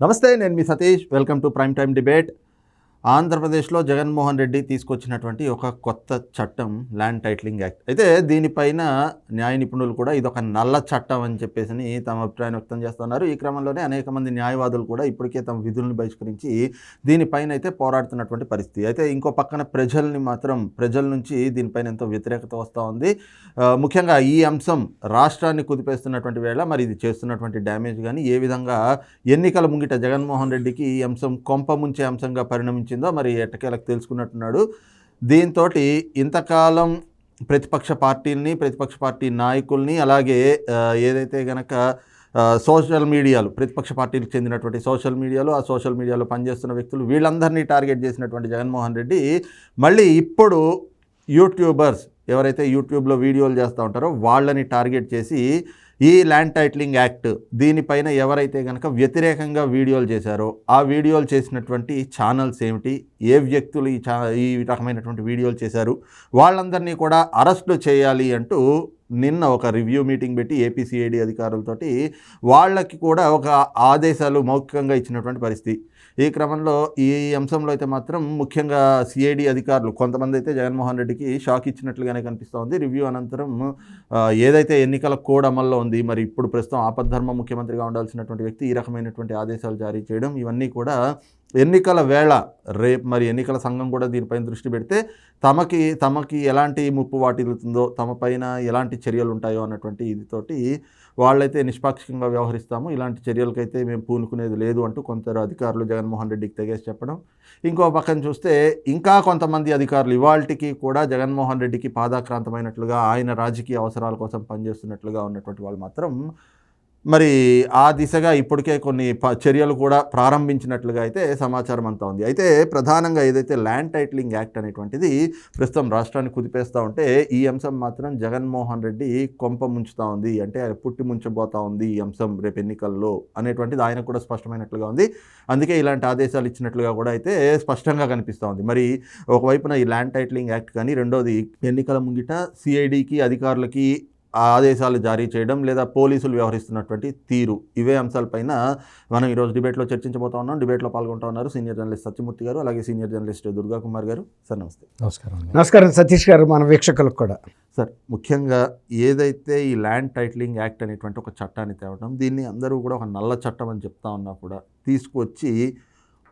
నమస్తే, నేను మీ Satish. Welcome to prime time debate. ఆంధ్రప్రదేశ్లో జగన్మోహన్ రెడ్డి తీసుకొచ్చినటువంటి ఒక కొత్త చట్టం ల్యాండ్ టైటిలింగ్ యాక్ట్. అయితే దీనిపైన న్యాయ నిపుణులు కూడా ఇదొక నల్ల చట్టం అని చెప్పేసి తమ అభిప్రాయం వ్యక్తం చేస్తున్నారు. ఈ క్రమంలోనే అనేక మంది న్యాయవాదులు కూడా ఇప్పటికే తమ విధులను బహిష్కరించి దీనిపైన అయితే పోరాడుతున్నటువంటి పరిస్థితి. అయితే ఇంకో పక్కన ప్రజల నుంచి దీనిపైన ఎంతో వ్యతిరేకత వస్తూ ఉంది. ముఖ్యంగా ఈ అంశం రాష్ట్రాన్ని కుదిపేస్తున్నటువంటి వేళ మరి ఇది చేస్తున్నటువంటి డ్యామేజ్ కానీ ఏ విధంగా ఎన్నికల ముంగిట జగన్మోహన్ రెడ్డికి ఈ అంశం కొంప ముంచే అంశంగా పరిణమించిందో మరి ఎట్టకేలకు తెలుసుకున్నట్టున్నాడు. దీంతో ఇంతకాలం ప్రతిపక్ష పార్టీ నాయకుల్ని అలాగే ఏదైతే గనక సోషల్ మీడియాలు, ప్రతిపక్ష పార్టీలకు చెందినటువంటి సోషల్ మీడియాలో పనిచేస్తున్న వ్యక్తులు వీళ్ళందరినీ టార్గెట్ చేసినటువంటి జగన్మోహన్ రెడ్డి మళ్ళీ ఇప్పుడు యూట్యూబర్స్ ఎవరైతే యూట్యూబ్లో వీడియోలు చేస్తూ ఉంటారో వాళ్ళని టార్గెట్ చేసి ఈ ల్యాండ్ టైటిలింగ్ యాక్ట్ దీనిపైన ఎవరైతే కనుక వ్యతిరేకంగా వీడియోలు చేశారో ఆ వీడియోలు చేసినటువంటి ఛానల్స్ ఏమిటి, ఏ వ్యక్తులు ఈ రకమైనటువంటి వీడియోలు చేశారు, వాళ్ళందరినీ కూడా అరెస్టు చేయాలి అంటూ నిన్న ఒక రివ్యూ మీటింగ్ పెట్టి ఏపీసీఐడి అధికారులతోటి వాళ్ళకి కూడా ఒక ఆదేశాలు మౌఖికంగా ఇచ్చినటువంటి పరిస్థితి. ఈ క్రమంలో ఈ అంశంలో అయితే మాత్రం ముఖ్యంగా సిఐడి అధికారులు కొంతమంది అయితే జగన్మోహన్ రెడ్డికి షాక్ ఇచ్చినట్లుగానే కనిపిస్తూ ఉంది. రివ్యూ అనంతరం ఏదైతే ఎన్నికల కోడ్ అమల్లో ఉంది, మరి ఇప్పుడు ప్రస్తుతం ఆపద్ధర్మ ముఖ్యమంత్రిగా ఉండాల్సినటువంటి వ్యక్తి ఈ రకమైనటువంటి ఆదేశాలు జారీ చేయడం, ఇవన్నీ కూడా ఎన్నికల వేళ రేపు మరి ఎన్నికల సంఘం కూడా దీనిపైన దృష్టి పెడితే తమకి ఎలాంటి ముప్పు వాటిల్లుతుందో, తమపైన ఎలాంటి చర్యలు ఉంటాయో అన్నటువంటి ఇదితోటి వాళ్ళైతే నిష్పాక్షికంగా వ్యవహరిస్తాము, ఇలాంటి చర్యలకైతే మేము పూనుకునేది లేదు అంటూ కొందరు అధికారులు జగన్మోహన్ రెడ్డికి తెగేసి చెప్పడం. ఇంకో పక్కన చూస్తే ఇంకా కొంతమంది అధికారులు ఇవాళకి కూడా జగన్మోహన్ రెడ్డికి పాదాక్రాంతమైనట్లుగా ఆయన రాజకీయ అవసరాల కోసం పనిచేస్తున్నట్లుగా ఉన్నటువంటి వాళ్ళు మాత్రం మరి ఆ దిశగా ఇప్పటికే కొన్ని చర్యలు కూడా ప్రారంభించినట్లుగా అయితే సమాచారం అంతా ఉంది. అయితే ప్రధానంగా ఏదైతే ల్యాండ్ టైటిలింగ్ యాక్ట్ అనేటువంటిది ప్రస్తుతం రాష్ట్రాన్ని కుదిపేస్తూ ఉంటే ఈ అంశం మాత్రం జగన్మోహన్ రెడ్డి కొంప ముంచుతూ ఉంది, అంటే పుట్టి ముంచబోతూ ఉంది ఈ అంశం రేపు ఎన్నికల్లో అనేటువంటిది ఆయనకు కూడా స్పష్టమైనట్లుగా ఉంది. అందుకే ఇలాంటి ఆదేశాలు ఇచ్చినట్లుగా కూడా అయితే స్పష్టంగా కనిపిస్తూ ఉంది. మరి ఒకవైపున ఈ ల్యాండ్ టైటిలింగ్ యాక్ట్ కానీ, రెండోది ఎన్నికల ముంగిట సిఐడికి అధికారులకి ఆదేశాలు జారీ చేయడం లేదా పోలీసులు వ్యవహరిస్తున్నటువంటి తీరు, ఇవే అంశాలపైన మనం ఈరోజు డిబేట్లో చర్చించబోతా ఉన్నాం. డిబేట్లో పాల్గొంటూ ఉన్నారు సీనియర్ జర్నలిస్ట్ సత్యమూర్తి గారు, అలాగే సీనియర్ జర్నలిస్ట్ దుర్గా కుమార్ గారు. సార్ నమస్తే. నమస్కారం సతీష్ గారు, మన వీక్షకులకు కూడా. సార్, ముఖ్యంగా ఏదైతే ఈ ల్యాండ్ టైటిలింగ్ యాక్ట్ అనేటువంటి ఒక చట్టాన్ని తేవడం, దీన్ని అందరూ కూడా ఒక నల్ల చట్టం అని చెప్తా ఉన్నా కూడా తీసుకొచ్చి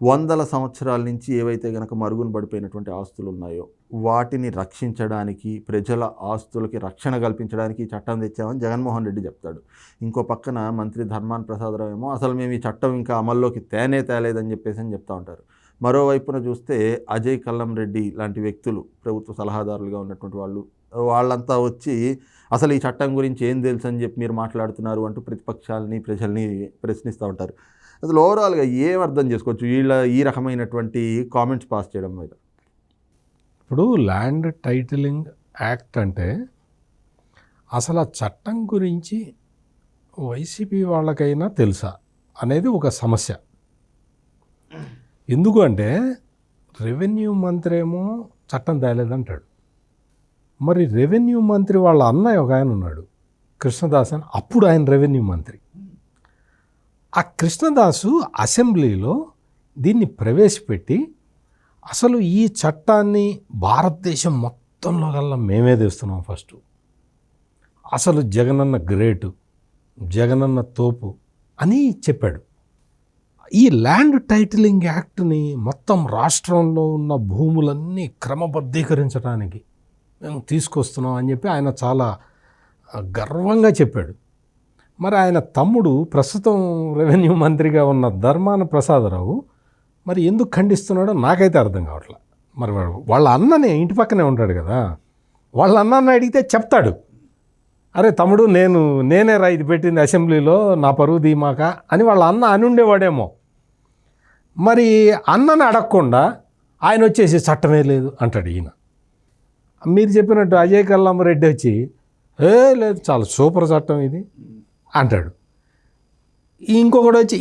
వందల సంవత్సరాల నుంచి ఏవైతే కనుక మరుగున పడిపోయినటువంటి ఆస్తులు ఉన్నాయో వాటిని రక్షించడానికి, ప్రజల ఆస్తులకి రక్షణ కల్పించడానికి ఈ చట్టం తెచ్చామని జగన్మోహన్ రెడ్డి చెప్తాడు. ఇంకో పక్కన మంత్రి ధర్మాన ప్రసాదరావు ఏమో అసలు మేము ఈ చట్టం ఇంకా అమల్లోకి తేలేదని చెప్పేసి చెప్తా ఉంటారు. మరోవైపున చూస్తే అజయ్ కల్లం రెడ్డి లాంటి వ్యక్తులు, ప్రభుత్వ సలహాదారులుగా ఉన్నటువంటి వాళ్ళంతా వచ్చి అసలు ఈ చట్టం గురించి ఏం తెలుసు అని చెప్పి మీరు మాట్లాడుతున్నారు అంటూ ప్రజల్ని ప్రశ్నిస్తూ ఉంటారు. అసలు ఓవరాల్గా ఏం అర్థం చేసుకోవచ్చు ఈ రకమైనటువంటి కామెంట్స్ పాస్ చేయడం మీద? ఇప్పుడు ల్యాండ్ టైటిలింగ్ యాక్ట్ అంటే అసలు ఆ చట్టం గురించి వైసీపీ వాళ్ళకైనా తెలుసా అనేది ఒక సమస్య. ఎందుకు అంటే రెవెన్యూ మంత్రి ఏమో చట్టం తేలేదంటాడు. మరి రెవెన్యూ మంత్రి వాళ్ళ అన్నయ్య ఒక ఆయన ఉన్నాడు, కృష్ణదాస్ అని, అప్పుడు ఆయన రెవెన్యూ మంత్రి. ఆ కృష్ణదాసు అసెంబ్లీలో దీన్ని ప్రవేశపెట్టి అసలు ఈ చట్టాన్ని భారతదేశం మొత్తంలో కల్లా మేమే తెస్తున్నాం ఫస్ట్, అసలు జగనన్న గ్రేటు, జగనన్న తోపు అని చెప్పాడు. ఈ ల్యాండ్ టైటిలింగ్ యాక్ట్ని మొత్తం రాష్ట్రంలో ఉన్న భూములన్నీ క్రమబద్ధీకరించడానికి మేము తీసుకొస్తున్నాం అని చెప్పి ఆయన చాలా గర్వంగా చెప్పాడు. మరి ఆయన తమ్ముడు ప్రస్తుతం రెవెన్యూ మంత్రిగా ఉన్న ధర్మాన ప్రసాదరావు మరి ఎందుకు ఖండిస్తున్నాడో నాకైతే అర్థం కావట్లేదు. మరి వాళ్ళ అన్ననే ఇంటి పక్కనే ఉంటాడు కదా, వాళ్ళ అన్నని అడిగితే చెప్తాడు, అరే తమ్ముడు నేనే రా ఇది పెట్టింది అసెంబ్లీలో, నా పరువు ధీమాక అని వాళ్ళ అన్న అని ఉండేవాడేమో. మరి అన్నని అడగకుండా ఆయన వచ్చేసి చట్టమే లేదు అంటాడు ఈయన. మీరు చెప్పినట్టు అజయ్ కల్లం రెడ్డి వచ్చి లేదు చాలా సూపర్ చట్టం ఇది అంటాడు. ఇంకొకటి వచ్చి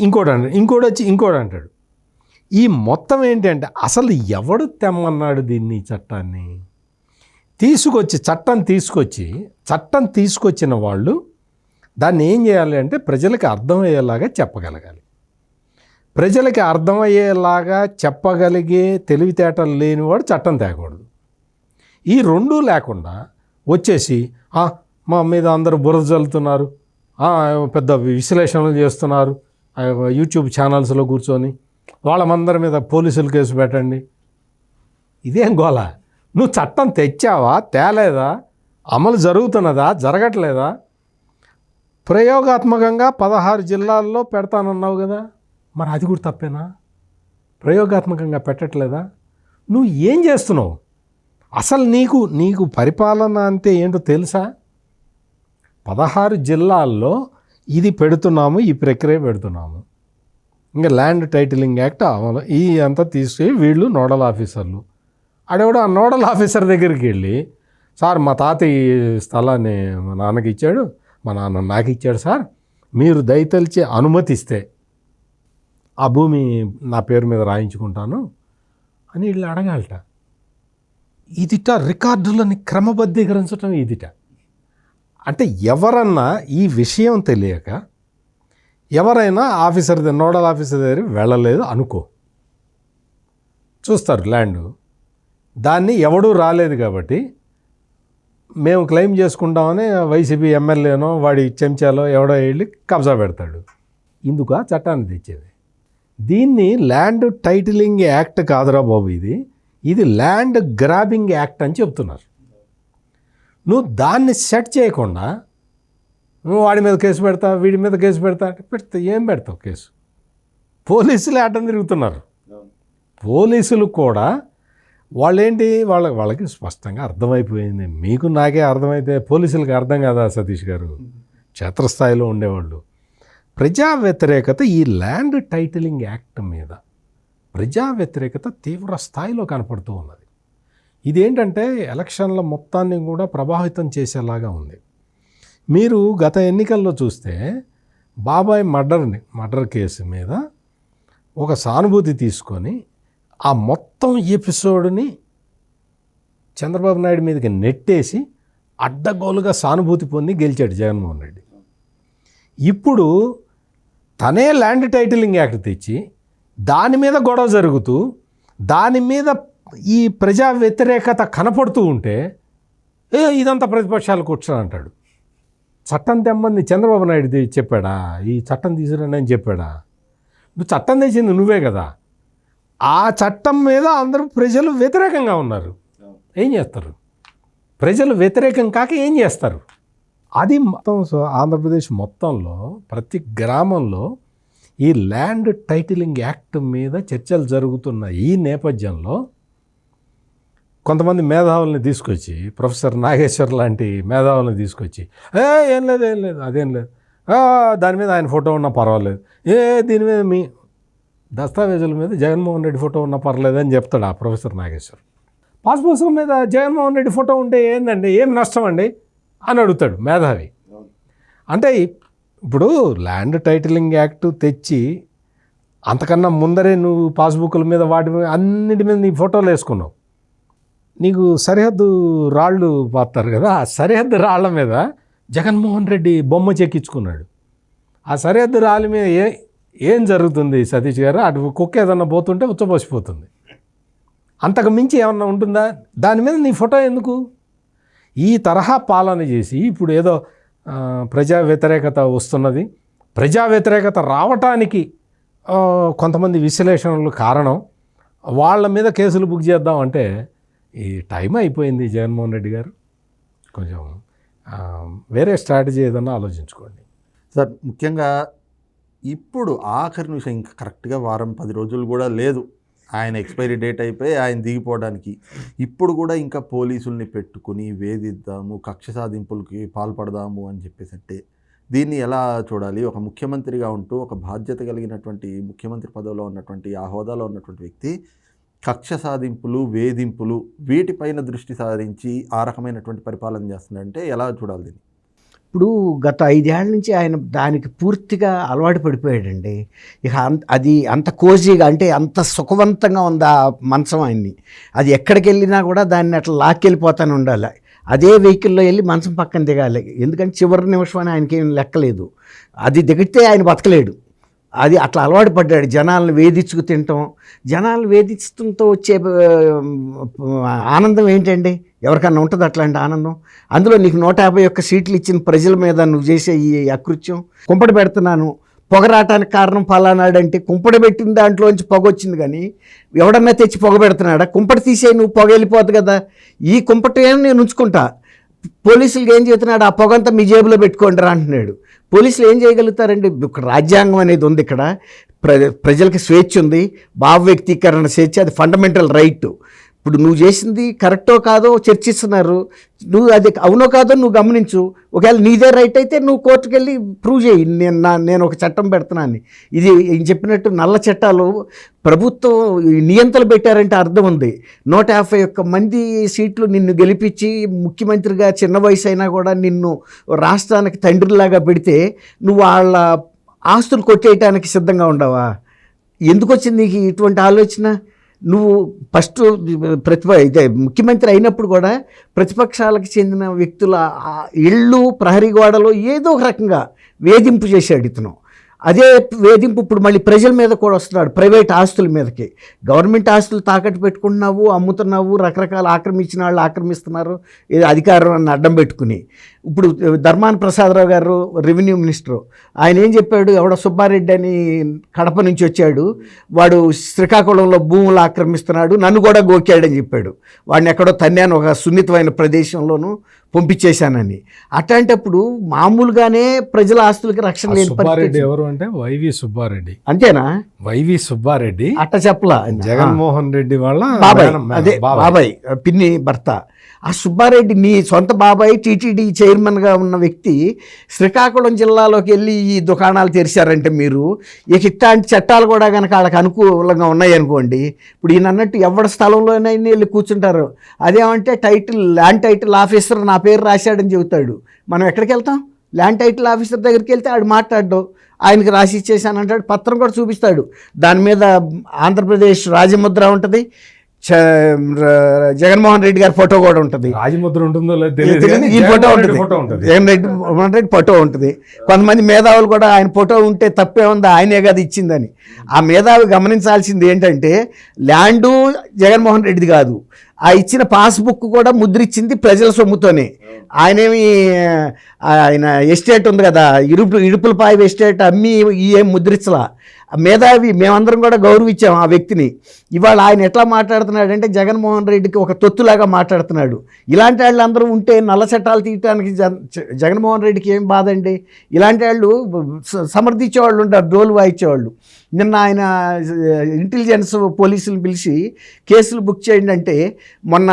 ఇంకోటి అంటాడు. ఈ మొత్తం ఏంటంటే అసలు ఎవడు తెమ్మన్నాడు దీన్ని, చట్టాన్ని చట్టం తీసుకొచ్చిన వాళ్ళు దాన్ని ఏం చేయాలి అంటే ప్రజలకు అర్థమయ్యేలాగా చెప్పగలగాలి. ప్రజలకి అర్థమయ్యేలాగా చెప్పగలిగే తెలివితేటలు లేనివాడు చట్టం తేకూడదు. ఈ రెండూ లేకుండా వచ్చేసి మా మీద అందరూ బురద చల్లుతున్నారు, పెద్ద విశ్లేషణలు చేస్తున్నారు, యూట్యూబ్ ఛానల్స్లో కూర్చొని వాళ్ళందరి మీద పోలీసులు కేసు పెట్టండి. ఇదేం గోల? నువ్వు చట్టం తెచ్చావా, తేలేదా, అమలు జరుగుతున్నదా, జరగట్లేదా? ప్రయోగాత్మకంగా 16 జిల్లాల్లో పెడతానన్నావు కదా, మరి అది కూడా తప్పేనా? ప్రయోగాత్మకంగా పెట్టట్లేదా? నువ్వు ఏం చేస్తున్నావు? అసలు నీకు పరిపాలన అంటే ఏంటో తెలుసా? 16 జిల్లాల్లో ఇది పెడుతున్నాము, ఈ ప్రక్రియ పెడుతున్నాము. ఇంకా ల్యాండ్ టైటిలింగ్ యాక్ట్ అమలు ఈ అంతా తీసుకుని వీళ్ళు నోడల్ ఆఫీసర్లు. ఆడెవడో ఆ నోడల్ ఆఫీసర్ దగ్గరికి వెళ్ళి, సార్ మా తాతయ్య స్థలాన్ని మా నాన్నకి ఇచ్చాడు, మా నాన్న నాకు ఇచ్చాడు సార్, మీరు దయతలిచి అనుమతిస్తే ఆ భూమి నా పేరు మీద రాయించుకుంటాను అని వీళ్ళు అడగాలట. ఇదిట రికార్డులని క్రమబద్ధీకరించడం ఇదిట. అంటే ఎవరన్నా ఈ విషయం తెలియక ఎవరైనా ఆఫీసర్ నోడల్ ఆఫీసర్ దగ్గర వెళ్ళలేదు అనుకో, చూస్తారు ల్యాండ్, దాన్ని ఎవడూ రాలేదు కాబట్టి మేము క్లెయిమ్ చేసుకుంటామని వైసీపీ ఎమ్మెల్యేనో వాడి చెంచాలో ఎవడో వెళ్ళి కబ్జా పెడతాడు. ఇందుకు ఆ చట్టాన్ని తెచ్చేది. దీన్ని ల్యాండ్ టైటిలింగ్ యాక్ట్ కాదురా బాబు, ఇది ల్యాండ్ గ్రాబింగ్ యాక్ట్ అని చెప్తున్నారు. నువ్వు దాన్ని సెట్ చేయకుండా నువ్వు వాడి మీద కేసు పెడతా, వీడి మీద కేసు పెడతా అంటే ఏం పెడతావు కేసు? పోలీసులు ఆటం తిరుగుతున్నారు. పోలీసులు కూడా వాళ్ళేంటి వాళ్ళకి స్పష్టంగా అర్థమైపోయింది. మీకు నాకే అర్థమైతే పోలీసులకి అర్థం కాదా సతీష్ గారు? క్షేత్రస్థాయిలో ఉండేవాళ్ళు. ప్రజా వ్యతిరేకత ఈ ల్యాండ్ టైటిలింగ్ యాక్ట్ మీద ప్రజా వ్యతిరేకత తీవ్ర స్థాయిలో కనపడుతూ ఉన్నది. ఇదేంటంటే ఎలక్షన్ల మొత్తాన్ని కూడా ప్రభావితం చేసేలాగా ఉంది. మీరు గత ఎన్నికల్లో చూస్తే బాబాయ్ మర్డర్ కేసు మీద ఒక సానుభూతి తీసుకొని ఆ మొత్తం ఎపిసోడ్ని చంద్రబాబు నాయుడు మీదకి నెట్టేసి అడ్డగోలుగా సానుభూతి పొంది గెలిచాడు జగన్మోహన్ రెడ్డి. ఇప్పుడు తనే ల్యాండ్ టైటిలింగ్ యాక్ట్ తెచ్చి దాని మీద గొడవ జరుగుతూ దాని మీద ఈ ప్రజా వ్యతిరేకత కనపడుతూ ఉంటే ఇదంతా ప్రతిపక్షాలు కూర్చొని అంటాడు. చట్టం తెమ్మని చంద్రబాబు నాయుడు చెప్పాడా? ఈ చట్టం తీసుకురండి అని చెప్పాడా? నువ్వు చట్టం తెచ్చింది నువ్వే కదా. ఆ చట్టం మీద అందరూ ప్రజలు వ్యతిరేకంగా ఉన్నారు. ఏం చేస్తారు? ప్రజలు వ్యతిరేకం కాక ఏం చేస్తారు? అది మొత్తం ఆంధ్రప్రదేశ్ మొత్తంలో ప్రతి గ్రామంలో ఈ ల్యాండ్ టైటిలింగ్ యాక్ట్ మీద చర్చలు జరుగుతున్న ఈ నేపథ్యంలో కొంతమంది మేధావుల్ని తీసుకొచ్చి, ప్రొఫెసర్ నాగేశ్వర్ లాంటి మేధావుల్ని తీసుకొచ్చి, ఏం లేదు అదేం లేదు, దాని మీద ఆయన ఫోటో ఉన్నా పర్వాలేదు, దీని మీద మీ దస్తావేజుల మీద జగన్మోహన్ రెడ్డి ఫోటో ఉన్నా పర్లేదు అని చెప్తాడు ఆ ప్రొఫెసర్ నాగేశ్వర్. పాస్ పుస్తకం మీద జగన్మోహన్ రెడ్డి ఫోటో ఉంటే ఏందండి, ఏం నష్టం అండి అని అడుగుతాడు మేధావి. అంటే ఇప్పుడు ల్యాండ్ టైటిలింగ్ యాక్ట్ తెచ్చి అంతకన్నా ముందరే నువ్వు పాస్బుక్ల మీద వాటి మీద అన్నిటి మీద నీ ఫోటోలు వేసుకున్నావు. నీకు సరిహద్దు రాళ్ళు పాతారు కదా, ఆ సరిహద్దు రాళ్ల మీద జగన్మోహన్ రెడ్డి బొమ్మ చెక్కించుకున్నాడు. ఆ సరిహద్దు రాళ్ళ మీద ఏం జరుగుతుంది సతీష్ గారు? అటు కుక్క ఏదన్నా పోతుంటే ఉచ్చబోసిపోతుంది. అంతకు మించి ఏమన్నా ఉంటుందా? దాని మీద నీ ఫోటో ఎందుకు? ఈ తరహా పాలన చేసి ఇప్పుడు ఏదో ప్రజా వ్యతిరేకత వస్తున్నది, ప్రజా వ్యతిరేకత రావటానికి కొంతమంది విశ్లేషణలు కారణం, వాళ్ళ మీద కేసులు బుక్ చేద్దాం అంటే ఈ టైం అయిపోయింది. జగన్మోహన్ రెడ్డి గారు కొంచెం వేరే స్ట్రాటజీ ఏదన్నా ఆలోచించుకోండి సార్. ముఖ్యంగా ఇప్పుడు ఆఖరి నిమిషం, ఇంకా కరెక్ట్గా వారం 10 రోజులు కూడా లేదు ఆయన ఎక్స్పైరీ డేట్ అయిపోయి ఆయన దిగిపోవడానికి. ఇప్పుడు కూడా ఇంకా పోలీసుల్ని పెట్టుకుని వేధిద్దాము, కక్ష సాధింపులకి పాల్పడదాము అని చెప్పేసి అంటే దీన్ని ఎలా చూడాలి? ఒక ముఖ్యమంత్రిగా ఉంటూ ఒక బాధ్యత కలిగినటువంటి ముఖ్యమంత్రి పదవిలో ఉన్నటువంటి ఆ హోదాలో ఉన్నటువంటి వ్యక్తి కక్ష సాధింపులు, వేధింపులు వీటిపైన దృష్టి సారించి ఆ రకమైనటువంటి పరిపాలన చేస్తుందంటే ఎలా చూడాలి దీన్ని? ఇప్పుడు గత 5 ఏళ్ల నుంచి ఆయన దానికి పూర్తిగా అలవాటు పడిపోయాడండి. ఇక అది అంత కోజీగా, అంటే అంత సుఖవంతంగా ఉంది ఆ మంచం ఆయన్ని. అది ఎక్కడికి వెళ్ళినా కూడా దాన్ని అట్లా లాక్కెళ్ళిపోతానే ఉండాలి. అదే వెహికల్లో వెళ్ళి మంచం పక్కన దిగాలి. ఎందుకంటే చివరి నిమిషం అని ఆయనకేం లెక్కలేదు. అది దిగితే ఆయన బతకలేడు. అది అట్లా అలవాటు పడ్డాడు. జనాలను వేధించుకు తినటం, జనాలను వేధించడంతో వచ్చే ఆనందం ఏంటండి? ఎవరికన్నా ఉంటుంది అట్లాంటి ఆనందం? అందులో నీకు 151 సీట్లు ఇచ్చిన ప్రజల మీద నువ్వు చేసే ఈ అకృత్యం. కుంపటి పెడుతున్నాను, పొగ రావటానికి కారణం పలానాడంటే కుంపటి పెట్టిన దాంట్లోంచి పొగ వచ్చింది, కానీ ఎవడన్నా తెచ్చి పొగ పెడుతున్నాడా? కుంపటి తీసే నువ్వు పొగ వెళ్ళిపోద్ది కదా. ఈ కుంపటి నేను ఉంచుకుంటా. పోలీసులకు ఏం చేస్తున్నాడు? ఆ పొగంతా మీ జేబులో పెట్టుకోండి రా అంటున్నాడు. పోలీసులు ఏం చేయగలుగుతారండి? ఇక్కడ రాజ్యాంగం అనేది ఉంది, ఇక్కడ ప్రజలకు స్వేచ్ఛ ఉంది, భావ వ్యక్తీకరణ స్వేచ్ఛ, అది ఫండమెంటల్ రైట్. ఇప్పుడు నువ్వు చేసింది కరెక్టో కాదో చర్చిస్తున్నారు, నువ్వు అది అవునో కాదో నువ్వు గమనించు. ఒకవేళ నీదే రైట్ అయితే నువ్వు కోర్టుకు వెళ్ళి ప్రూవ్ చేయి, నేను ఒక చట్టం పెడుతున్నాను. ఇది చెప్పినట్టు నల్ల చట్టాలు ప్రభుత్వం నియంత్రణ పెట్టారంటే అర్థం ఉంది. 151 మంది సీట్లు నిన్ను గెలిపించి ముఖ్యమంత్రిగా చిన్న వయసు అయినా కూడా నిన్ను రాష్ట్రానికి తండ్రిలాగా పెడితే నువ్వు వాళ్ళ ఆస్తులు కొట్టేయటానికి సిద్ధంగా ఉండవా? ఎందుకు వచ్చింది నీకు ఇటువంటి ఆలోచన? నువ్వు ఫస్ట్ ఇదే ముఖ్యమంత్రి అయినప్పుడు కూడా ప్రతిపక్షాలకు చెందిన వ్యక్తుల ఇళ్ళు, ప్రహరీ గోడలు ఏదో ఒక రకంగా వేధింపు చేశాడు ఇతను. అదే వేధింపు ఇప్పుడు మళ్ళీ ప్రజల మీద కూడా వస్తున్నాడు, ప్రైవేట్ ఆస్తుల మీదకి. గవర్నమెంట్ ఆస్తులు తాకట్టు పెట్టుకుంటున్నావు, అమ్ముతున్నావు, రకరకాల ఆక్రమించిన వాళ్ళు ఆక్రమిస్తున్నారు, ఇది అధికారాన్ని అడ్డం పెట్టుకుని. ఇప్పుడు ధర్మాన ప్రసాదరావు గారు రెవెన్యూ మినిస్టరు, ఆయన ఏం చెప్పాడు? ఎవడో సుబ్బారెడ్డి అని కడప నుంచి వచ్చాడు, వాడు శ్రీకాకుళంలో భూములు ఆక్రమిస్తున్నాడు, నన్ను కూడా గోకాడని చెప్పాడు. వాడిని ఎక్కడో తన్నాను ఒక సున్నితమైన ప్రదేశంలోనూ పంపించేశానని. అట్లాంటప్పుడు మామూలుగానే ప్రజల ఆస్తులకి రక్షణ లేని సుబ్బారెడ్డి ఎవరు అంటే వైవి సుబ్బారెడ్డి. అంతేనా? వైవి సుబ్బారెడ్డి అట్ట చెప్పలా, జగన్మోహన్ రెడ్డి వాళ్ళ బాబాయ్, అదే బాబాయ్ పిన్ని భర్త. ఆ సుబ్బారెడ్డి నీ సొంత బాబాయ్ టీటీడీ చైర్మన్గా ఉన్న వ్యక్తి శ్రీకాకుళం జిల్లాలోకి వెళ్ళి ఈ దుకాణాలు తెరిచారంటే మీరు ఇట్లాంటి చట్టాలు కూడా కనుక వాళ్ళకి అనుకూలంగా ఉన్నాయనుకోండి, ఇప్పుడు ఈయన అన్నట్టు ఎవరి స్థలంలోనైనా వెళ్ళి కూర్చుంటారు. అదేమంటే ల్యాండ్ టైటిల్ ఆఫీసర్ నా పేరు రాశాడని చెబుతాడు. మనం ఎక్కడికి వెళ్తాం? ల్యాండ్ టైటిల్ ఆఫీసర్ దగ్గరికి వెళ్తే ఆడు మాట్లాడ్డావు, ఆయనకి రాసి ఇచ్చేసానంటాడు, పత్రం కూడా చూపిస్తాడు, దాని మీద ఆంధ్రప్రదేశ్ రాజముద్ర ఉంటుంది, జగన్మోహన్ రెడ్డి గారి ఫోటో కూడా ఉంటుంది. రాజముద్ర ఉంటుందో ఈ ఫోటో ఉంటుంది, జగన్మోహన్ రెడ్డి ఫోటో ఉంటుంది. కొంతమంది మేధావులు కూడా ఆయన ఫోటో ఉంటే తప్పే ఉందా, ఆయనే కదా ఇచ్చిందని. ఆ మేధావి గమనించాల్సింది ఏంటంటే ల్యాండు జగన్మోహన్ రెడ్డిది కాదు, ఆ ఇచ్చిన పాస్బుక్ కూడా ముద్రిచ్చింది ప్రజల సొమ్ముతోనే. ఆయన ఎస్టేట్ ఉంది కదా, ఇడుపులపాయ ఎస్టేట్ అమ్మి ఏం ముద్రించలా. మేధావి మేమందరం కూడా గౌరవించాం ఆ వ్యక్తిని. ఇవాళ ఆయన ఎట్లా మాట్లాడుతున్నాడంటే జగన్మోహన్ రెడ్డికి ఒక తొత్తులాగా మాట్లాడుతున్నాడు. ఇలాంటి వాళ్ళు అందరూ ఉంటే నల్ల చట్టాలు తీయటానికి జగన్మోహన్ రెడ్డికి ఏం బాధ అండి? ఇలాంటి వాళ్ళు సమర్థించేవాళ్ళు ఉంటారు, డోలు వాయించేవాళ్ళు. నిన్న ఆయన ఇంటెలిజెన్స్ పోలీసులు పిలిచి కేసులు బుక్ చేయండి అంటే మొన్న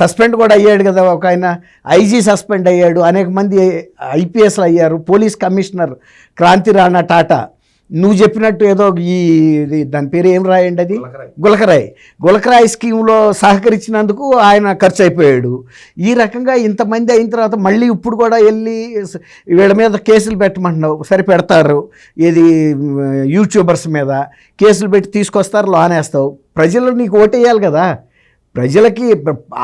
సస్పెండ్ కూడా అయ్యాడు కదా ఒక ఆయన, ఐజీ సస్పెండ్ అయ్యాడు, అనేక మంది ఐపీఎస్లు అయ్యారు, పోలీస్ కమిషనర్ క్రాంతి రాణా టాటా. నువ్వు చెప్పినట్టు ఏదో దాని పేరు ఏం రాయండి, అది గులకరాయి స్కీమ్లో సహకరించినందుకు ఆయన ఖర్చు అయిపోయాడు. ఈ రకంగా ఇంతమంది అయిన తర్వాత మళ్ళీ ఇప్పుడు కూడా వెళ్ళి వీళ్ళ మీద కేసులు పెట్టమంటున్నావు. సరే పెడతారు, ఏది యూట్యూబర్స్ మీద కేసులు పెట్టి తీసుకొస్తారు, లోనేస్తావు. ప్రజలు నీకు ఓటేయాలి కదా. ప్రజలకి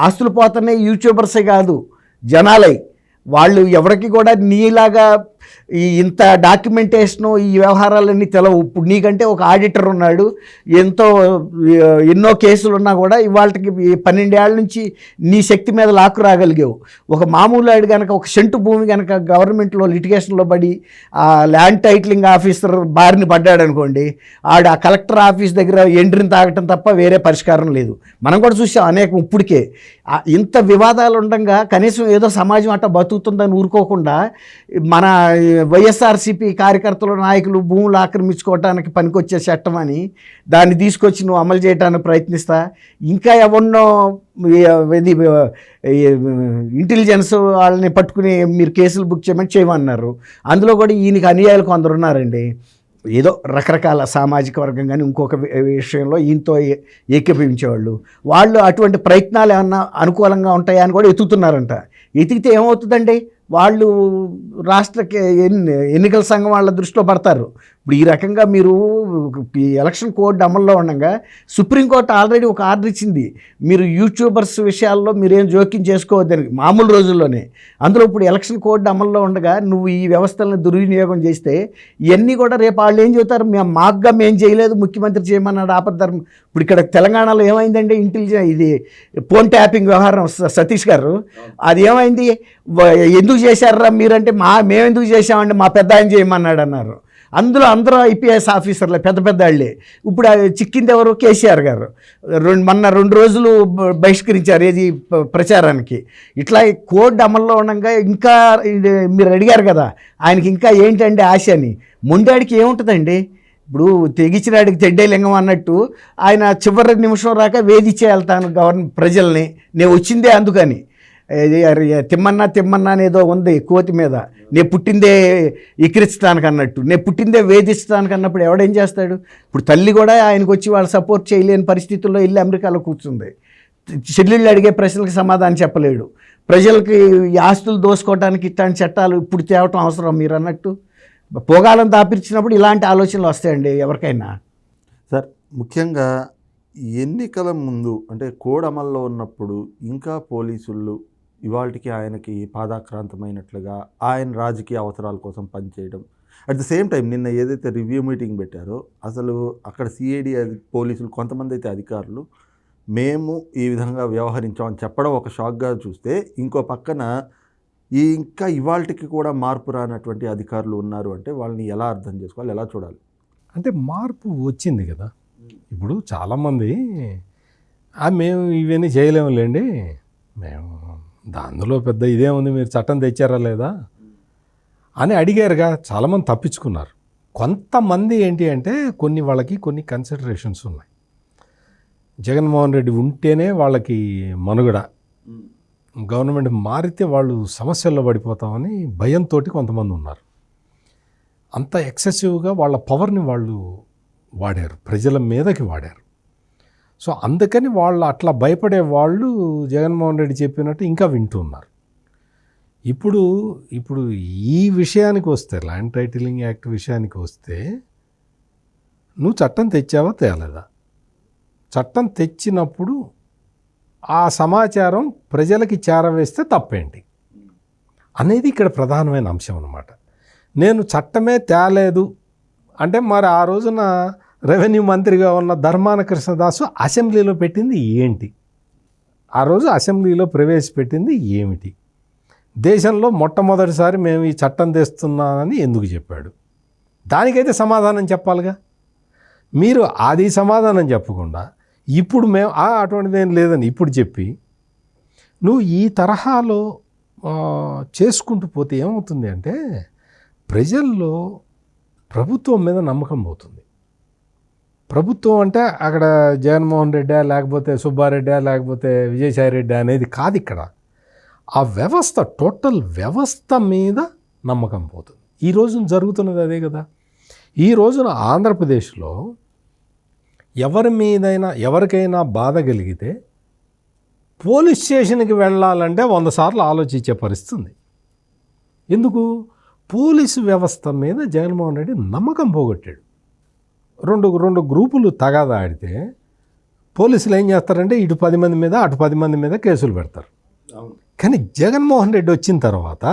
ఆస్తులు పోతున్నాయి యూట్యూబర్సే కాదు, జనాలై. వాళ్ళు ఎవరికి కూడా నీలాగా ఇంత డాక్యుమెంటేషను ఈ వ్యవహారాలన్నీ తెలవు. ఇప్పుడు నీకంటే ఒక ఆడిటర్ ఉన్నాడు, ఎన్నో కేసులు ఉన్నా కూడా ఇవాళకి 12 ఏళ్ళ నుంచి నీ శక్తి మీద లాక్కు రాగలిగావు. ఒక మామూలు ఆడు కనుక ఒక సెంటు భూమి కనుక గవర్నమెంట్లో లిటిగేషన్లో పడి ఆ ల్యాండ్ టైటిలింగ్ ఆఫీసర్ బారిని పడ్డాడు అనుకోండి, ఆడు ఆ కలెక్టర్ ఆఫీస్ దగ్గర ఎండ్రిని తాగటం తప్ప వేరే పరిష్కారం లేదు. మనం కూడా చూసాం అనేకం. ఇప్పటికే ఇంత వివాదాలు ఉండగా కనీసం ఏదో సమాజం అట్ట బతుకుతుందని ఊరుకోకుండా మన వైఎస్ఆర్సీపీ కార్యకర్తలు, నాయకులు భూములు ఆక్రమించుకోవటానికి పనికొచ్చే చట్టం అని దాన్ని తీసుకొచ్చి నువ్వు అమలు చేయడానికి ప్రయత్నిస్తా. ఇంకా ఎవరినో ఇంటెలిజెన్స్ వాళ్ళని పట్టుకుని మీరు కేసులు బుక్ చేయమన్నారు. అందులో కూడా ఈయనకి అనుయాయులు కొందరు ఉన్నారండి, ఏదో రకరకాల సామాజిక వర్గం కానీ ఇంకొక విషయంలో ఈయనతో ఏకీభవించేవాళ్ళు. వాళ్ళు అటువంటి ప్రయత్నాలు ఏమన్నా అనుకూలంగా ఉంటాయా అని కూడా ఎత్తుతున్నారంట. ఎతికితే ఏమవుతుందండి? వాళ్ళు రాష్ట్ర ఎన్నికల సంఘం వాళ్ళ దృష్టిలో పడతారు. ఇప్పుడు ఈ రకంగా మీరు ఈ ఎలక్షన్ కోడ్ అమల్లో ఉండగా సుప్రీంకోర్టు ఆల్రెడీ ఒక ఆర్డర్ ఇచ్చింది, మీరు యూట్యూబర్స్ విషయాల్లో మీరేం జోక్యం చేసుకోవద్దని, మామూలు రోజుల్లోనే. అందులో ఇప్పుడు ఎలక్షన్ కోడ్ అమల్లో ఉండగా నువ్వు ఈ వ్యవస్థలను దుర్వినియోగం చేస్తే ఇవన్నీ కూడా రేపు వాళ్ళు ఏం చెబుతారు, మాకుగా మేము చేయలేదు, ముఖ్యమంత్రి చేయమన్నాడు ఆపద్ధర్మం. ఇప్పుడు ఇక్కడ తెలంగాణలో ఏమైందంటే ఇది ఫోన్ ట్యాపింగ్ వ్యవహారం సతీష్ గారు, అది ఏమైంది, ఎందుకు చేశారా మీరంటే మేము ఎందుకు చేసామంటే మా పెద్ద ఆయన చేయమన్నాడు అన్నారు. అందులో అందరూ ఐపీఎస్ ఆఫీసర్లే, పెద్ద పెద్ద వాళ్ళే. ఇప్పుడు చిక్కింది ఎవరు, కేసీఆర్ గారు. మొన్న 2 రోజులు బహిష్కరించారు ఏది ప్రచారానికి. ఇట్లా కోడ్ అమల్లో ఉండగా ఇంకా మీరు అడిగారు కదా ఆయనకి ఇంకా ఏంటంటే ఆశ అని. మొండాడికి ఏముంటుందండి, ఇప్పుడు తెగించినాడికి తెడ్డే లింగం అన్నట్టు ఆయన చివరి నిమిషం రాక వేధించేయాలి తాను ప్రజల్ని, నేను వచ్చిందే అందుకని. తిమ్మన్నా అనేదో ఉంది కోతి మీద, నేను పుట్టిందే ఎక్కిరించడానికి అన్నట్టు, నేను పుట్టిందే వేధించడానికి అన్నప్పుడు ఎవడేం చేస్తాడు. ఇప్పుడు తల్లి కూడా ఆయనకు వచ్చి వాళ్ళు సపోర్ట్ చేయలేని పరిస్థితుల్లో వెళ్ళి అమెరికాలో కూర్చుంది. చెల్లెళ్ళు అడిగే ప్రశ్నలకు సమాధానం చెప్పలేడు. ప్రజలకి ఈ ఆస్తులు దోసుకోవడానికి ఇట్లాంటి చట్టాలు ఇప్పుడు తేవటం అవసరం మీరు అన్నట్టు. పోగాలను దాపిర్చినప్పుడు ఇలాంటి ఆలోచనలు వస్తాయండి ఎవరికైనా. సార్, ముఖ్యంగా ఎన్నికల ముందు అంటే కోడ్ అమల్లో ఉన్నప్పుడు ఇంకా పోలీసులు ఇవాళకి ఆయనకి పాదాక్రాంతమైనట్లుగా ఆయన రాజకీయ అవసరాల కోసం పనిచేయడం, అట్ ద సేమ్ టైం నిన్న ఏదైతే రివ్యూ మీటింగ్ పెట్టారో అసలు అక్కడ సిఐడి పోలీసులు కొంతమంది అయితే అధికారులు మేము ఈ విధంగా వ్యవహరించామని చెప్పడం ఒక షాక్గా చూస్తే, ఇంకో పక్కన ఇంకా ఇవాళకి కూడా మార్పు రానటువంటి అధికారులు ఉన్నారు అంటే వాళ్ళని ఎలా అర్థం చేసుకోవాలి, ఎలా చూడాలి? అంటే మార్పు వచ్చింది కదా. ఇప్పుడు చాలామంది మేము ఇవన్నీ చేయలేములేండి, మేము అందులో పెద్ద ఇదేముంది, మీరు చట్టం తెచ్చారా లేదా అని అడిగారుగా. చాలామంది తప్పించుకున్నారు. కొంతమంది ఏంటి అంటే వాళ్ళకి కొన్ని కన్సిడరేషన్స్ ఉన్నాయి. జగన్మోహన్ రెడ్డి ఉంటేనే వాళ్ళకి మనుగడ, గవర్నమెంట్ మారితే వాళ్ళు సమస్యల్లో పడిపోతామని భయంతో కొంతమంది ఉన్నారు. అంత ఎక్సెసివ్గా వాళ్ళ పవర్ని వాళ్ళు వాడారు, ప్రజల మీదకి వాడారు. సో అందుకని వాళ్ళు అట్లా భయపడే వాళ్ళు జగన్మోహన్ రెడ్డి చెప్పినట్టు ఇంకా వింటున్నారు. ఇప్పుడు ఈ విషయానికి వస్తే, ల్యాండ్ టైటిలింగ్ యాక్ట్ విషయానికి వస్తే, నువ్వు చట్టం తెచ్చావా తేలేదా? చట్టం తెచ్చినప్పుడు ఆ సమాచారం ప్రజలకి చేరవేస్తే తప్పేంటి అనేది ఇక్కడ ప్రధానమైన అంశం అన్నమాట. నేను చట్టమే తేలేదు అంటే మరి ఆ రోజున రెవెన్యూ మంత్రిగా ఉన్న ధర్మాన కృష్ణదాసు అసెంబ్లీలో పెట్టింది ఏంటి? ఆ రోజు అసెంబ్లీలో ప్రవేశపెట్టింది ఏమిటి? దేశంలో మొట్టమొదటిసారి మేము ఈ చట్టం తెస్తున్నానని ఎందుకు చెప్పాడు? దానికైతే సమాధానం చెప్పాలిగా. మీరు అది సమాధానం చెప్పకుండా ఇప్పుడు మేము అటువంటిది ఏం లేదని ఇప్పుడు చెప్పి నువ్వు ఈ తరహాలో చేసుకుంటూ పోతే ఏమవుతుంది అంటే ప్రజల్లో ప్రభుత్వం మీద నమ్మకం పోతుంది. ప్రభుత్వం అంటే అక్కడ జగన్మోహన్ రెడ్డి లేకపోతే సుబ్బారెడ్డి లేకపోతే విజయసాయి రెడ్డి అనేది కాదు. ఇక్కడ ఆ వ్యవస్థ, టోటల్ వ్యవస్థ మీద నమ్మకం పోతుంది. ఈ రోజున జరుగుతున్నది అదే కదా. ఈ రోజున ఆంధ్రప్రదేశ్లో ఎవరికైనా బాధ కలిగితే పోలీస్ స్టేషన్కి వెళ్ళాలంటే 100 సార్లు ఆలోచించే పరిస్థితి. ఎందుకు? పోలీసు వ్యవస్థ మీద జగన్మోహన్ రెడ్డి నమ్మకం పోగొట్టాడు. రెండు గ్రూపులు తగాదా ఆడితే పోలీసులు ఏం చేస్తారంటే ఇటు 10 మంది మీద అటు 10 మంది మీద కేసులు పెడతారు. కానీ జగన్మోహన్ రెడ్డి వచ్చిన తర్వాత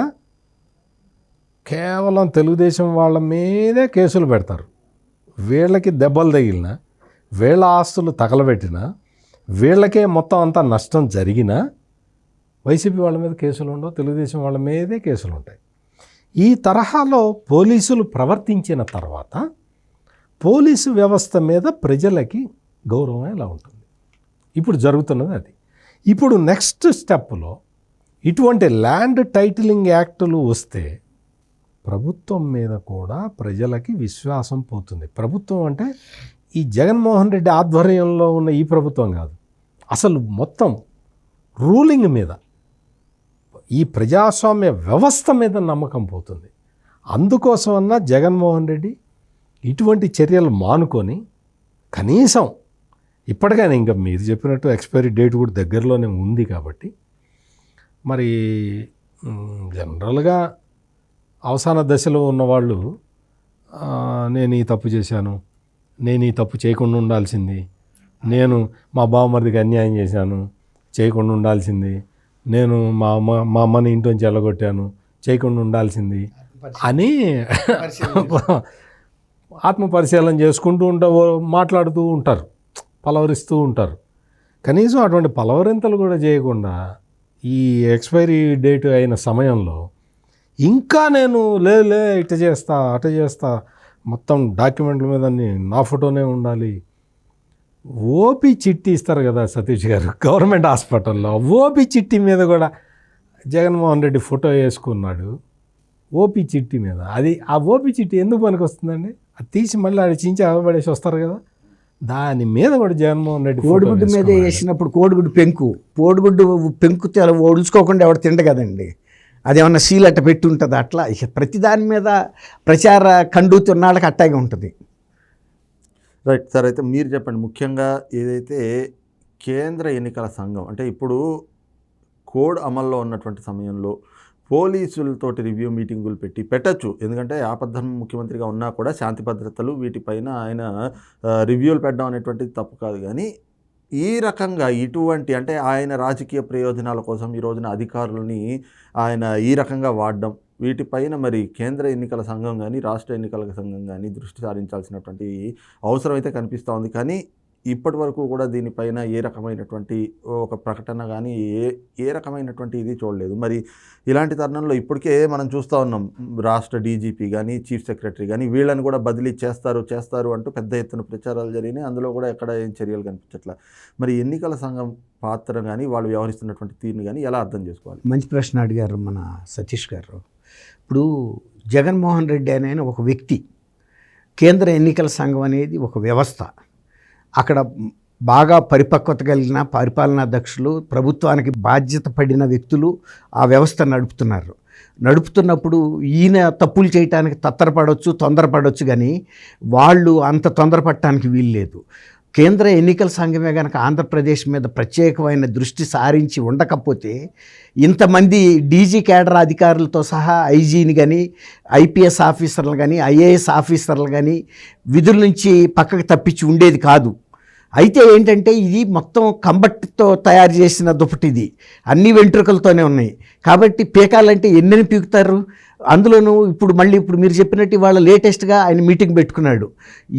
కేవలం తెలుగుదేశం వాళ్ళ మీదే కేసులు పెడతారు. వీళ్ళకి దెబ్బలు తగిలినా, వీళ్ళ ఆస్తులు తగలబెట్టినా, వీళ్ళకే మొత్తం అంతా నష్టం జరిగినా వైసీపీ వాళ్ళ మీద కేసులు ఉండవు, తెలుగుదేశం వాళ్ళ మీదే కేసులు ఉంటాయి. ఈ తరహాలో పోలీసులు ప్రవర్తించిన తర్వాత పోలీసు వ్యవస్థ మీద ప్రజలకి గౌరవం ఎలా ఉంటుంది? ఇప్పుడు జరుగుతున్నది అది. ఇప్పుడు నెక్స్ట్ స్టెప్లో ఇటువంటి ల్యాండ్ టైటిలింగ్ యాక్టులు వస్తే ప్రభుత్వం మీద కూడా ప్రజలకి విశ్వాసం పోతుంది. ప్రభుత్వం అంటే ఈ జగన్మోహన్ రెడ్డి ఆధ్వర్యంలో ఉన్న ఈ ప్రభుత్వం కాదు, అసలు మొత్తం రూలింగ్ మీద, ఈ ప్రజాస్వామ్య వ్యవస్థ మీద నమ్మకం పోతుంది. అందుకోసమన్నా జగన్మోహన్ రెడ్డి ఇటువంటి చర్యలు మానుకొని కనీసం ఇప్పటికైనా, ఇంకా మీరు చెప్పినట్టు ఎక్స్పైరీ డేట్ కూడా దగ్గరలోనే ఉంది కాబట్టి మరి జనరల్గా అవసాన దశలో ఉన్నవాళ్ళు నేను ఈ తప్పు చేశాను, నేను ఈ తప్పు చేయకుండా ఉండాల్సింది, నేను మా బావమరిదికి అన్యాయం చేశాను, చేయకుండా ఉండాల్సింది, నేను మా అమ్మని ఇంట్లోంచి వెళ్ళగొట్టాను, చేయకుండా ఉండాల్సింది అని ఆత్మపరిశీలన చేసుకుంటూ మాట్లాడుతూ ఉంటారు, పలవరిస్తూ ఉంటారు. కనీసం అటువంటి పలవరింతలు కూడా చేయకుండా ఈ ఎక్స్పైరీ డేట్ అయిన సమయంలో ఇంకా నేను లే ఇట చేస్తా అట చేస్తా, మొత్తం డాక్యుమెంట్ల మీద నా ఫోటోనే ఉండాలి. ఓపీ చిట్టి ఇస్తారు కదా సతీష్ గారు గవర్నమెంట్ హాస్పిటల్లో, ఓపీ చిట్టి మీద కూడా జగన్మోహన్ రెడ్డి ఫోటో వేసుకున్నాడు. ఓపీ చిట్టి మీద అది ఆ ఓపీ చిట్టి ఎందుకు పనికి వస్తుందండి? అది తీసి మళ్ళీ ఆడ చించి అవబడేసి వస్తారు కదా, దాని మీద కూడా జగన్మోహన్ రెడ్డి కోడిగుడ్డు మీద వేసినప్పుడు కోడిగుడ్డు పెంకు ఒడుచుకోకుండా ఎవడు తిండ కదండి, అదేమన్నా సీల్ అట్ట పెట్టి ఉంటుంది. అట్లా ఇక ప్రతి దాని మీద ప్రచార కండుతున్నాళ్ళకి అట్టాగే ఉంటుంది. రైట్ సార్, అయితే మీరు చెప్పండి, ముఖ్యంగా ఏదైతే కేంద్ర ఎన్నికల సంఘం అంటే ఇప్పుడు కోడ్ అమల్లో ఉన్నటువంటి సమయంలో పోలీసులతోటి రివ్యూ మీటింగులు పెట్టచ్చు, ఎందుకంటే ఆపద్ధర్మ ముఖ్యమంత్రిగా ఉన్నా కూడా శాంతి భద్రతలు వీటిపైన ఆయన రివ్యూలు పెట్టడం అనేటువంటిది తప్పు కాదు. కానీ ఈ రకంగా ఇటువంటి అంటే ఆయన రాజకీయ ప్రయోజనాల కోసం ఈ రోజున అధికారులని ఆయన ఈ రకంగా వాడడం, వీటిపైన మరి కేంద్ర ఎన్నికల సంఘం కానీ రాష్ట్ర ఎన్నికల సంఘం కానీ దృష్టి సారించాల్సినటువంటి అవసరం అయితే కనిపిస్తూ ఉంది. కానీ ఇప్పటి వరకు కూడా దీనిపైన ఏ రకమైనటువంటి ఒక ప్రకటన కానీ ఏ రకమైనటువంటి ఇది చూడలేదు. మరి ఇలాంటి తరుణంలో ఇప్పటికే మనం చూస్తూ ఉన్నాం, రాష్ట్ర డీజీపీ కానీ చీఫ్ సెక్రటరీ కానీ వీళ్ళని కూడా బదిలీ చేస్తారు అంటూ పెద్ద ఎత్తున ప్రచారాలు జరిగినాయి. అందులో కూడా ఎక్కడ ఏం చర్యలు కనిపించట్లా. మరి ఎన్నికల సంఘం పాత్ర కానీ వాళ్ళు వ్యవహరిస్తున్నటువంటి తీరుని కానీ ఎలా అర్థం చేసుకోవాలి? మంచి ప్రశ్న అడిగారు మన సతీష్ గారు. ఇప్పుడు జగన్మోహన్ రెడ్డి అనే ఒక వ్యక్తి, కేంద్ర ఎన్నికల సంఘం అనేది ఒక వ్యవస్థ, అక్కడ బాగా పరిపక్వత కలిగిన పరిపాలనా దక్షులు, ప్రభుత్వానికి బాధ్యత పడిన వ్యక్తులు ఆ వ్యవస్థ నడుపుతున్నప్పుడు ఈయన తప్పులు చేయడానికి తొందరపడవచ్చు, కానీ వాళ్ళు అంత తొందరపడటానికి వీల్లేదు. కేంద్ర ఎన్నికల సంఘమే కనుక ఆంధ్రప్రదేశ్ మీద ప్రత్యేకమైన దృష్టి సారించి ఉండకపోతే ఇంతమంది డీజీ కేడర్ అధికారులతో సహా ఐజీని కానీ ఐపీఎస్ ఆఫీసర్లు కానీ ఐఏఎస్ ఆఫీసర్లు కానీ విధుల నుంచి పక్కకు తప్పించి ఉండేది కాదు. అయితే ఏంటంటే ఇది మొత్తం కంబట్తో తయారు చేసిన దుప్పటి, ఇది అన్ని వెంట్రుకలతోనే ఉన్నాయి కాబట్టి పీకాలంటే ఎన్నెన్ని పీకుతారు. అందులోనూ ఇప్పుడు మీరు చెప్పినట్టు వాళ్ళ లేటెస్ట్గా ఆయన మీటింగ్ పెట్టుకున్నాడు.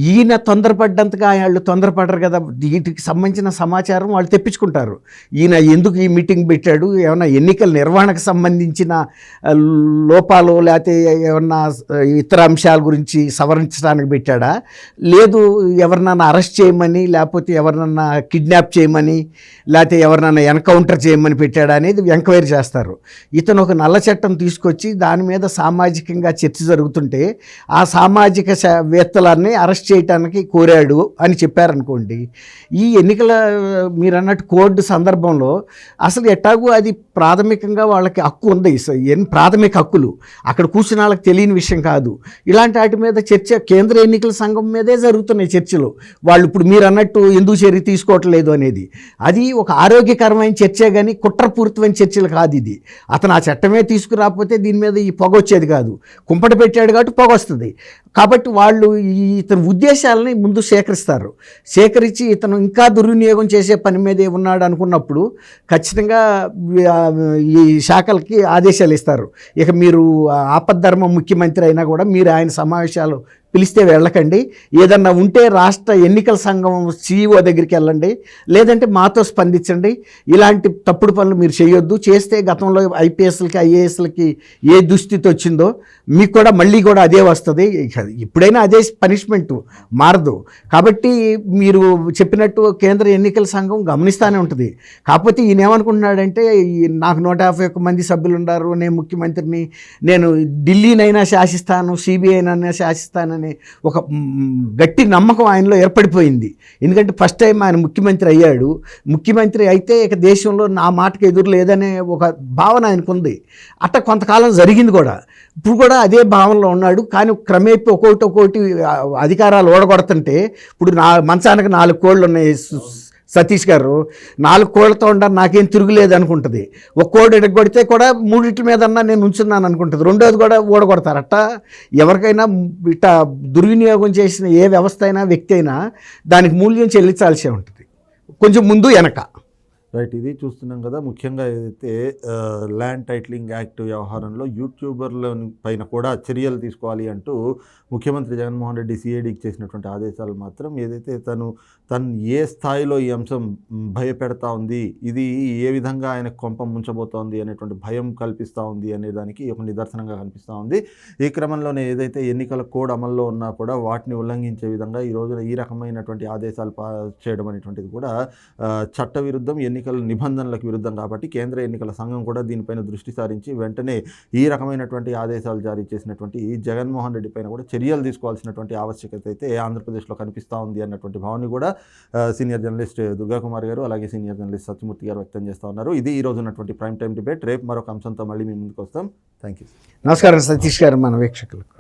ఈయన తొందరపడ్డంతగా వాళ్ళు తొందరపడరు కదా, వీటికి సంబంధించిన సమాచారం వాళ్ళు తెప్పించుకుంటారు. ఈయన ఎందుకు ఈ మీటింగ్ పెట్టాడు, ఏమన్నా ఎన్నికల నిర్వహణకు సంబంధించిన లోపాలు లేకపోతే ఏమన్నా ఇతర అంశాల గురించి సవరించడానికి పెట్టాడా, లేదు ఎవరినన్నా అరెస్ట్ చేయమని లేకపోతే ఎవరినన్నా కిడ్నాప్ చేయమని లేకపోతే ఎవరినన్నా ఎన్కౌంటర్ చేయమని పెట్టాడా అనేది ఎంక్వైరీ చేస్తారు. ఇతను ఒక నల్ల చట్టం తీసుకొచ్చి దాని మీద సామాజికంగా చర్చ జరుగుతుంటే ఆ సామాజిక వేత్తలన్నీ అరెస్ట్ చేయడానికి కోరాడు అని చెప్పారనుకోండి, ఈ ఎన్నికల మీరు అన్నట్టు కోడ్ సందర్భంలో అసలు ఎట్టాగూ అది ప్రాథమికంగా వాళ్ళకి హక్కు ఉంది, ప్రాథమిక హక్కులు అక్కడ కూర్చున్న వాళ్ళకి తెలియని విషయం కాదు. ఇలాంటి వాటి మీద చర్చ కేంద్ర ఎన్నికల సంఘం మీదే జరుగుతున్నాయి చర్చలు. వాళ్ళు ఇప్పుడు మీరు అన్నట్టు ఎందుకు చర్య తీసుకోవట్లేదు అనేది అది ఒక ఆరోగ్యకరమైన చర్చే కానీ కుట్రపూరితమైన చర్చలు కాదు. ఇది అతను ఆ చట్టమే తీసుకురాకపోతే దీని మీద ఈ పొగ వచ్చేది కాదు. కుంపట పెట్టాడు కాబట్టి పొగ వస్తుంది. కాబట్టి వాళ్ళు ఇతని ఉద్దేశాలని ముందు సేకరించి ఇతను ఇంకా దుర్వినియోగం చేసే పని మీదే ఉన్నాడు అనుకున్నప్పుడు ఖచ్చితంగా ఈ శాఖలకి ఆదేశాలు ఇస్తారు. ఇక మీరు ఆపద్ధర్మ ముఖ్యమంత్రి అయినా కూడా మీరు ఆయన సమావేశాలు పిలిస్తే వెళ్ళకండి, ఏదన్నా ఉంటే రాష్ట్ర ఎన్నికల సంఘం CEO దగ్గరికి వెళ్ళండి, లేదంటే మాతో స్పందించండి, ఇలాంటి తప్పుడు పనులు మీరు చేయొద్దు, చేస్తే గతంలో ఐపీఎస్లకి ఐఏఎస్లకి ఏ దుస్థితి వచ్చిందో మీకు కూడా మళ్ళీ కూడా అదే వస్తుంది, ఇప్పుడైనా అదే పనిష్మెంట్ మారదు. కాబట్టి మీరు చెప్పినట్టు కేంద్ర ఎన్నికల సంఘం గమనిస్తూనే ఉంటుంది. కాకపోతే ఈయన ఏమనుకుంటున్నాడంటే నాకు 151 మంది సభ్యులు ఉన్నారు, నేను ముఖ్యమంత్రిని, నేను ఢిల్లీనైనా శాసిస్తాను, CBIనైనా శాసిస్తానని ఒక గట్టి నమ్మకం ఆయనలో ఏర్పడిపోయింది. ఎందుకంటే ఫస్ట్ టైం ఆయన ముఖ్యమంత్రి అయ్యాడు. ముఖ్యమంత్రి అయితే ఇక దేశంలో నా మాటకు ఎదురు లేదనే ఒక భావన ఆయనకుంది. అట్ట కొంతకాలం జరిగింది కూడా. ఇప్పుడు కూడా అదే భావనలో ఉన్నాడు. కానీ క్రమేపీ ఒక్కొక్కటి అధికారాలు ఓడగొడుతుంటే ఇప్పుడు మంచానికి 4 కోళ్ళు ఉన్నాయి సతీష్ గారు 4 కోళ్ళతో ఉండ నాకేం తిరుగులేదు అనుకుంటుంది. ఒక కోడి ఎడగొడితే కూడా 3 మీదన్నా నేను ఉంచున్నాను అనుకుంటుంది. రెండోది కూడా ఓడగొడతారు. అట్టా ఎవరికైనా ఇట్లా దుర్వినియోగం చేసిన ఏ వ్యవస్థ అయినా వ్యక్తి అయినా దానికి మూల్యం చెల్లించాల్సి ఉంటుంది, కొంచెం ముందు వెనక. రైట్, ఇది చూస్తున్నాం కదా. ముఖ్యంగా ఏదైతే ల్యాండ్ టైటిలింగ్ యాక్ట్ వ్యవహారంలో యూట్యూబర్ల పైన కూడా చర్యలు తీసుకోవాలి అంటూ ముఖ్యమంత్రి జగన్మోహన్ రెడ్డి సిఐడికి చేసినటువంటి ఆదేశాలు మాత్రం ఏదైతే తను ఏ స్థాయిలో ఈ అంశం భయపెడతా ఉంది, ఇది ఏ విధంగా ఆయన కొంప ముంచబోతోంది అనేటువంటి భయం కల్పిస్తూ ఉంది అనే దానికి ఒక నిదర్శనంగా కనిపిస్తూ ఉంది. ఈ క్రమంలోనే ఏదైతే ఎన్నికల కోడ్ అమల్లో ఉన్నా కూడా వాటిని ఉల్లంఘించే విధంగా ఈ రోజున ఈ రకమైనటువంటి ఆదేశాలు చేయడం అనేటువంటిది కూడా చట్టవిరుద్ధం, ఎన్నికల నిబంధనలకు విరుద్ధం. కాబట్టి కేంద్ర ఎన్నికల సంఘం కూడా దీనిపైన దృష్టి సారించి వెంటనే ఈ రకమైనటువంటి ఆదేశాలు జారీ చేసినటువంటి జగన్మోహన్ రెడ్డి పైన కూడా చర్యలు తీసుకోవాల్సినటువంటి ఆవశ్యకత అయితే ఆంధ్రప్రదేశ్లో కనిపిస్తూ ఉంది అన్నటువంటి భావన కూడా సీనియర్ జర్నలిస్ట్ దుర్గాకుమార్ గారు అలాగే సీనియర్ జర్నలిస్ట్ సత్యమూర్తి గారు వ్యక్తం చేస్తూ ఉన్నారు. ఇది ఈ రోజు ఉన్నటువంటి ప్రైమ్ టైం డిబేట్. రేపు మరొక అంశంతో మళ్ళీ మీ ముందుకు వస్తాం. Thank you. నమస్కారం సతీష్ గారు, మన వీక్షకులకు.